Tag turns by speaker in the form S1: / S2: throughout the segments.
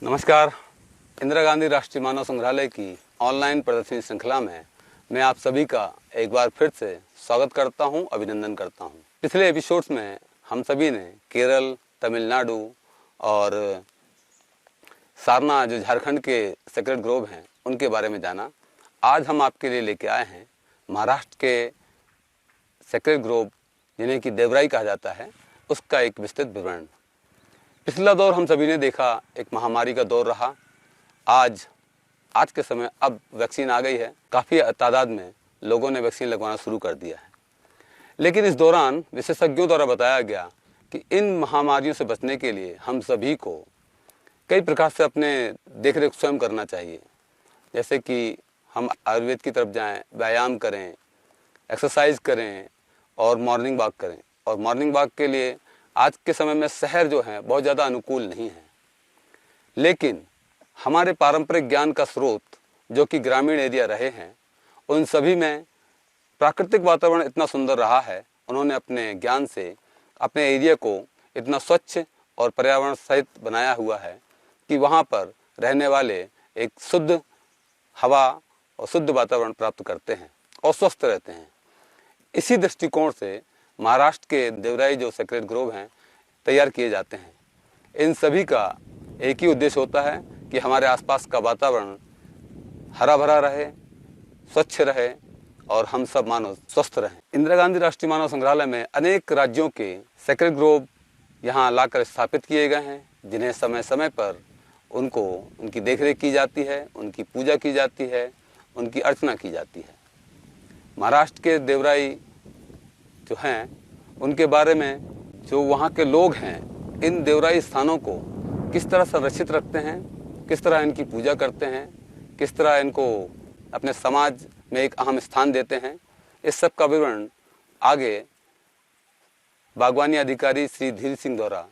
S1: नमस्कार। इंदिरा गांधी राष्ट्रीय मानव संग्रहालय की ऑनलाइन प्रदर्शनी श्रृंखला में मैं आप सभी का एक बार फिर से स्वागत करता हूं, अभिनंदन करता हूं। पिछले एपिसोड्स में हम सभी ने केरल, तमिलनाडु और सारना जो झारखंड के सेक्रेड ग्रोव हैं उनके बारे में जाना। आज हम आपके लिए लेके आए हैं महाराष्ट्र के सेक्रेड ग्रोव, जिन्हें कि देवराई कहा जाता है, उसका एक विस्तृत विवरण। पिछला दौर हम सभी ने देखा एक महामारी का दौर रहा। आज के समय अब वैक्सीन आ गई है, काफ़ी तादाद में लोगों ने वैक्सीन लगवाना शुरू कर दिया है। लेकिन इस दौरान विशेषज्ञों द्वारा बताया गया कि इन महामारियों से बचने के लिए हम सभी को कई प्रकार से अपने देख रेख स्वयं करना चाहिए। जैसे कि हम आयुर्वेद की तरफ जाएं, व्यायाम करें, एक्सरसाइज करें और मॉर्निंग वॉक करें। और मॉर्निंग वॉक के लिए आज के समय में शहर जो है बहुत ज़्यादा अनुकूल नहीं है, लेकिन हमारे पारंपरिक ज्ञान का स्रोत जो कि ग्रामीण एरिया रहे हैं, उन सभी में प्राकृतिक वातावरण इतना सुंदर रहा है। उन्होंने अपने ज्ञान से अपने एरिया को इतना स्वच्छ और पर्यावरण सहित बनाया हुआ है कि वहाँ पर रहने वाले एक शुद्ध हवा और शुद्ध वातावरण प्राप्त करते हैं और स्वस्थ रहते हैं। इसी दृष्टिकोण से महाराष्ट्र के देवराई जो सेक्रेड ग्रोव हैं तैयार किए जाते हैं। इन सभी का एक ही उद्देश्य होता है कि हमारे आसपास का वातावरण हरा भरा रहे, स्वच्छ रहे और हम सब मानव स्वस्थ रहें। इंदिरा गांधी राष्ट्रीय मानव संग्रहालय में अनेक राज्यों के सेक्रेड ग्रोव यहाँ लाकर स्थापित किए गए हैं, जिन्हें समय समय पर उनकी देखरेख की जाती है, उनकी पूजा की जाती है, उनकी अर्चना की जाती है। महाराष्ट्र के देवराई जो हैं उनके बारे में जो वहाँ के लोग हैं, इन देवराई स्थानों को किस तरह संरक्षित रखते हैं, किस तरह इनकी पूजा करते हैं, किस तरह इनको अपने समाज में एक अहम स्थान देते हैं, इस सब का विवरण आगे बागवानी अधिकारी श्री धीर सिंह द्वारा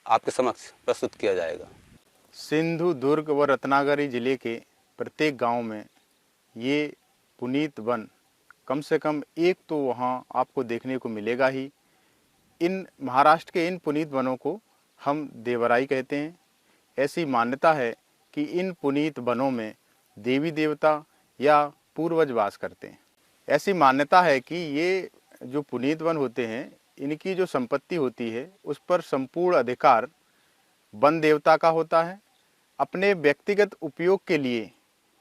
S1: आपके समक्ष प्रस्तुत किया जाएगा।
S2: सिंधु, दुर्ग व रत्नागिरी जिले के प्रत्येक गांव में ये पुनीत वन कम से कम एक तो वहाँ आपको देखने को मिलेगा ही। इन महाराष्ट्र के इन पुनीत वनों को हम देवराई कहते हैं। ऐसी मान्यता है कि इन पुनीत वनों में देवी देवता या पूर्वज वास करते हैं। ऐसी मान्यता है कि ये जो पुनीत वन होते हैं, इनकी जो संपत्ति होती है उस पर संपूर्ण अधिकार वन देवता का होता है। अपने व्यक्तिगत उपयोग के लिए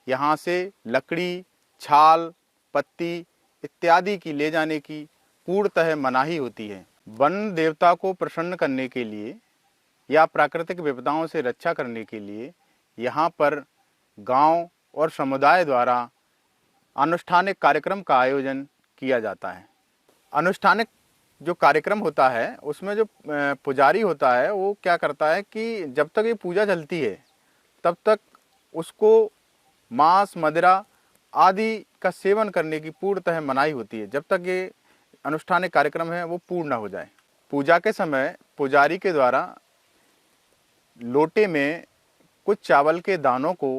S2: यहाँ से लकड़ी, छाल, पत्ती इत्यादि की ले जाने की पूर्णतः मनाही होती है। वन देवता को प्रसन्न करने के लिए या प्राकृतिक विपदाओं से रक्षा करने के लिए यहाँ पर गांव और समुदाय द्वारा अनुष्ठानिक कार्यक्रम का आयोजन किया जाता है। अनुष्ठानिक जो कार्यक्रम होता है उसमें जो पुजारी होता है वो क्या करता है कि जब तक ये पूजा चलती है तब तक उसको मांस, मदिरा आदि का सेवन करने की पूर्णतः मनाही होती है, जब तक ये अनुष्ठानिक कार्यक्रम है वो पूर्ण न हो जाए। पूजा के समय पुजारी के द्वारा लोटे में कुछ चावल के दानों को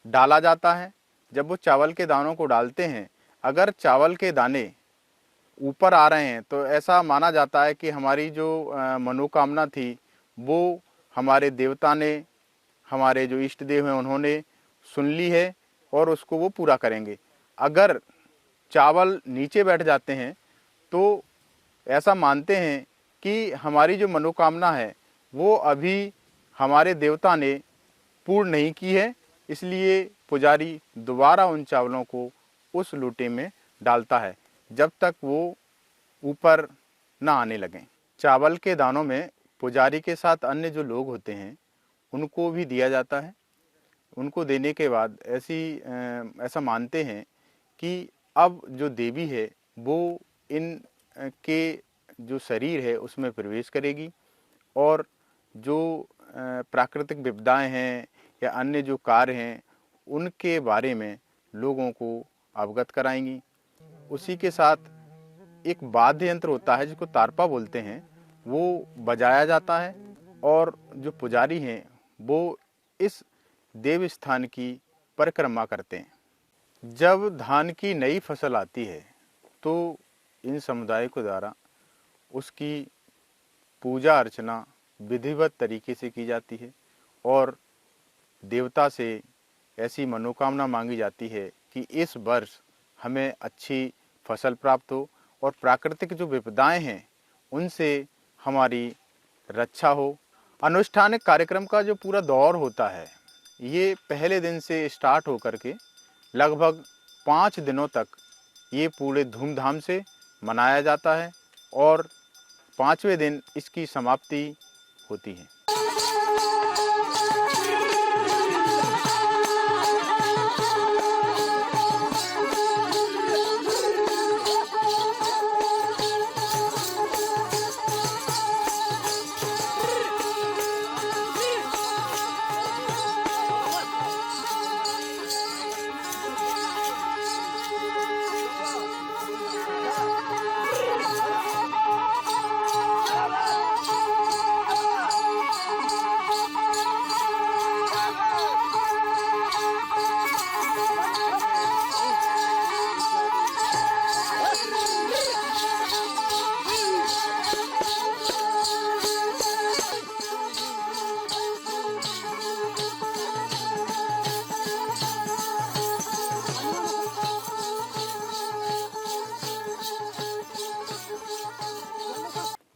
S2: डाला जाता है। जब वो चावल के दानों को डालते हैं, अगर चावल के दाने ऊपर आ रहे हैं तो ऐसा माना जाता है कि हमारी जो मनोकामना थी वो हमारे देवता ने, हमारे जो इष्ट देव हैं उन्होंने सुन ली है और उसको वो पूरा करेंगे। अगर चावल नीचे बैठ जाते हैं तो ऐसा मानते हैं कि हमारी जो मनोकामना है वो अभी हमारे देवता ने पूर्ण नहीं की है, इसलिए पुजारी दोबारा उन चावलों को उस लोटे में डालता है जब तक वो ऊपर ना आने लगें। चावल के दानों में पुजारी के साथ अन्य जो लोग होते हैं उनको भी दिया जाता है। उनको देने के बाद ऐसा मानते हैं कि अब जो देवी है वो इन के जो शरीर है उसमें प्रवेश करेगी और जो प्राकृतिक विपदाएं हैं या अन्य जो कार्य हैं उनके बारे में लोगों को अवगत कराएंगी। उसी के साथ एक वाद्य यंत्र होता है जिसको तारपा बोलते हैं, वो बजाया जाता है और जो पुजारी हैं वो इस देव स्थान की परिक्रमा करते हैं। जब धान की नई फसल आती है तो इन समुदाय के द्वारा उसकी पूजा अर्चना विधिवत तरीके से की जाती है और देवता से ऐसी मनोकामना मांगी जाती है कि इस वर्ष हमें अच्छी फसल प्राप्त हो और प्राकृतिक जो विपदाएं हैं उनसे हमारी रक्षा हो। अनुष्ठानिक कार्यक्रम का जो पूरा दौर होता है ये पहले दिन से स्टार्ट होकर के लगभग 5 दिनों तक ये पूरे धूमधाम से मनाया जाता है और 5वें दिन इसकी समाप्ति होती है।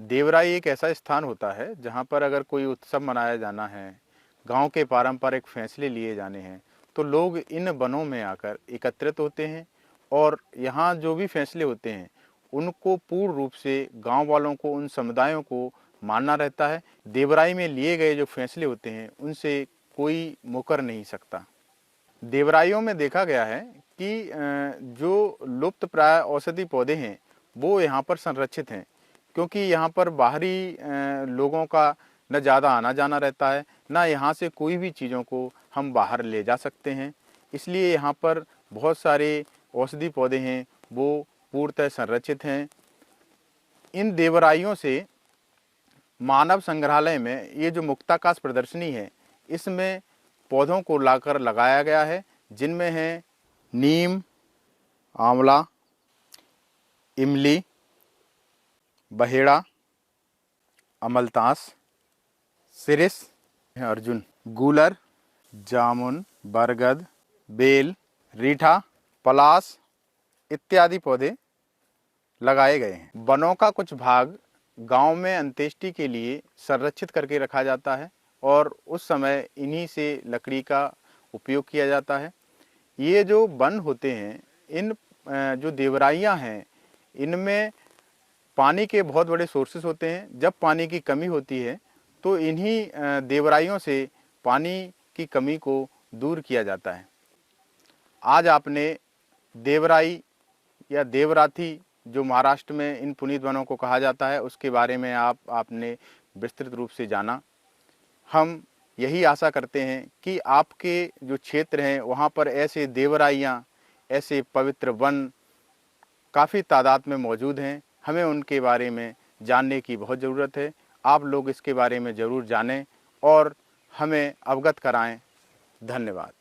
S2: देवराई एक ऐसा स्थान होता है जहाँ पर अगर कोई उत्सव मनाया जाना है, गांव के पारंपरिक फैसले लिए जाने हैं, तो लोग इन वनों में आकर एकत्रित होते हैं और यहाँ जो भी फैसले होते हैं उनको पूर्ण रूप से गांव वालों को, उन समुदायों को मानना रहता है। देवराई में लिए गए जो फैसले होते हैं उनसे कोई मुकर नहीं सकता। देवराइयों में देखा गया है कि जो लुप्त प्राय औषधि पौधे हैं वो यहाँ पर संरक्षित हैं, क्योंकि यहाँ पर बाहरी लोगों का न ज़्यादा आना जाना रहता है, ना यहाँ से कोई भी चीज़ों को हम बाहर ले जा सकते हैं। इसलिए यहाँ पर बहुत सारे औषधि पौधे हैं वो पूर्णतः संरक्षित हैं। इन देवराइयों से मानव संग्रहालय में ये जो मुक्ताकाश प्रदर्शनी है इसमें पौधों को लाकर लगाया गया है, जिनमें है नीम, आंवला, इमली, बहेड़ा, अमलतास, सिरिस, अर्जुन, गूलर, जामुन, बरगद, बेल, रीठा, पलास इत्यादि पौधे लगाए गए हैं। वनों का कुछ भाग गांव में अंत्येष्टि के लिए संरक्षित करके रखा जाता है और उस समय इन्हीं से लकड़ी का उपयोग किया जाता है। ये जो वन होते हैं, इन जो देवराइयाँ हैं, इनमें पानी के बहुत बड़े सोर्सेस होते हैं। जब पानी की कमी होती है तो इन्हीं देवराइयों से पानी की कमी को दूर किया जाता है। आज आपने देवराई या देवराथी, जो महाराष्ट्र में इन पुनीत वनों को कहा जाता है, उसके बारे में आपने विस्तृत रूप से जाना। हम यही आशा करते हैं कि आपके जो क्षेत्र हैं वहाँ पर ऐसे देवराइयाँ, ऐसे पवित्र वन काफ़ी तादाद में मौजूद हैं। हमें उनके बारे में जानने की बहुत ज़रूरत है। आप लोग इसके बारे में ज़रूर जानें और हमें अवगत कराएं। धन्यवाद।